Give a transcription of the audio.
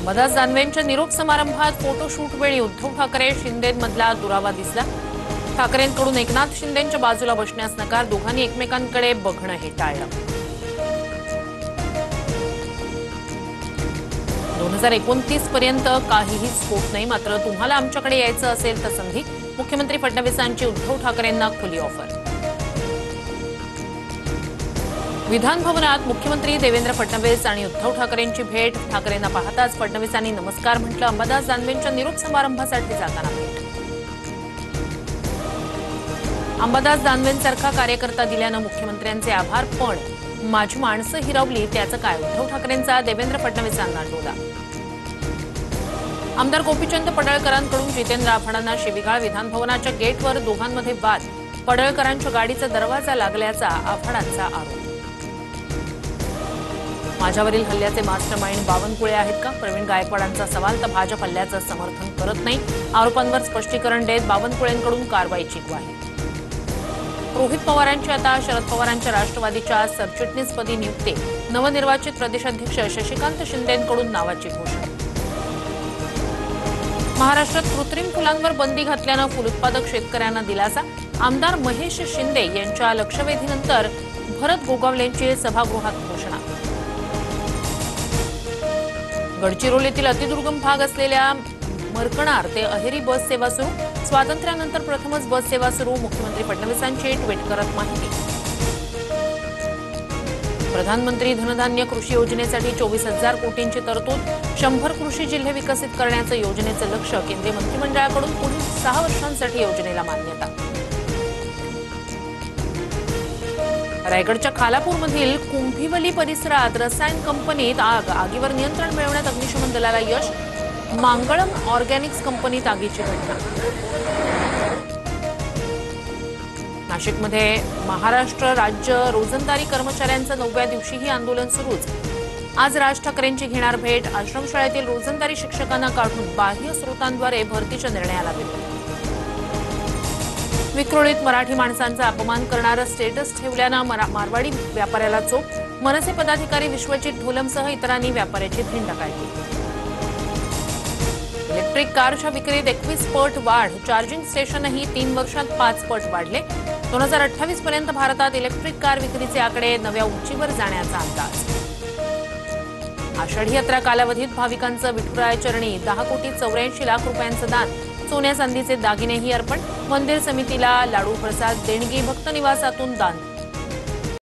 अंबादास दानवेंच्या निरोप समारंभात फोटोशूट वेळी उद्धव ठाकरे शिंदेमधला दुरावा दिसला। ठाकरेंकडून एकनाथ शिंदेंच्या बाजूला बसण्यास नकार, दोघांनी एकमेकांकडे बघणं हे टाळलं। 2029 पर्यंत काहीच होत नाही, मात्र तुम्हाला आमच्याकडे यायचं असेल तर संधी। मुख्यमंत्री फडणवीसांची उद्धव ठाकरेंना खुली ऑफर। विधान भवनात मुख्यमंत्री देवेंद्र फडणवीस आणि उद्धव ठाकरेंची भेट। ठाकरेंना पाहताच फडणवीसांनी नमस्कार म्हटलं। अंबादास दानवेंच्या निरोप समारंभासाठी जाताना भेट। अंबादास दानवेंसारखा कार्यकर्ता दिल्यानं मुख्यमंत्र्यांचे आभार, पण माझी माणसं हिरावली त्याचं काय? उद्धव ठाकरेंचा देवेंद्र फडणवीसांना टोला। आमदार गोपीचंद पडळकरांकडून जितेंद्र आव्हाडांना शिवीगाळ। विधान भवनाच्या गेटवर दोघांमध्ये वाद, पडळकरांच्या गाडीचा दरवाजा लागल्याचा आव्हाडांचा आरोप। माझ्यावरील हल्ल्याचे मास्टरमाइंड बावनकुळे आहेत का? प्रवीण गायकवाडांचा सवाल, तर भाजप हल्ल्याचं समर्थन करत नाही। आरोपांवर स्पष्टीकरण देत बावनकुळेंकडून कारवाईची ग्वाही। रोहित पवारांची आता शरद पवारांच्या राष्ट्रवादीच्या सरचिटणीसपदी नियुक्ती। नवनिर्वाचित प्रदेशाध्यक्ष शशिकांत शिंदेंकडून नावाची घोषणा। महाराष्ट्रात कृत्रिम फुलांवर बंदी घातल्यानं फुल उत्पादक शेतकऱ्यांना दिलासा। आमदार महेश शिंदे यांच्या लक्षवेधीनंतर भरत गोगावलेंची सभागृहात घोषणा। गडचिरोलीतील अतिदुर्गम भाग असलेल्या मरकणार ते अहेरी बस सेवा सुरू। स्वातंत्र्यानंतर प्रथमच बस सेवा सुरू। मुख्यमंत्री फडणवीसांची ट्विट करत माहिती। प्रधानमंत्री धनधान्य कृषी योजनेसाठी 24,000 कोटींची तरतूद। 100 कृषी जिल्हे विकसित करण्याचं योजनेचं लक्ष्य। केंद्रीय मंत्रिमंडळाकडून पुढील 6 वर्षांसाठी योजनेला मान्यता। रायगडच्या खालापूरमधील कुंभिवली परिसरात रसायन कंपनीत आग। आगीवर नियंत्रण मिळवण्यात अग्निशमन दलाला यश। मांगळम ऑर्गॅनिक्स कंपनीत आगीची घटना। नाशिकमध्ये महाराष्ट्र राज्य रोजंदारी कर्मचाऱ्यांचं 9व्या दिवशीही आंदोलन सुरूच। आज राज ठाकरेंची घेणार भेट। आश्रमशाळेतील रोजंदारी शिक्षकांना काढून बाह्य स्रोतांद्वारे भरतीच्या निर्णयाला विरोध। विक्रोळीत मराठी माणसांचा अपमान करणारं स्टेटस ठेवल्यानं मारवाडी व्यापाऱ्याला चोप। मनसे पदाधिकारी विश्वजित ढोलमसह इतरांनी व्यापाऱ्याची धिंड काढली। इलेक्ट्रिक कारच्या विक्रीत 21 पट वाढ। चार्जिंग स्टेशनही 3 वर्षात 5 पट वाढले। 2028 पर्यंत भारतात इलेक्ट्रिक कार विक्रीचे आकडे नव्या उंचीवर जाण्याचा अंदाज। आषाढी यात्रा कालावधीत भाविकांचं विठुराय चरणी 10,84,00,00,000 रुपयांचं दान। सोन्या चांदीचे दागिनेही अर्पण। मंदिर समितीला लाडू प्रसाद देणगी। भक्त निवासातून दान।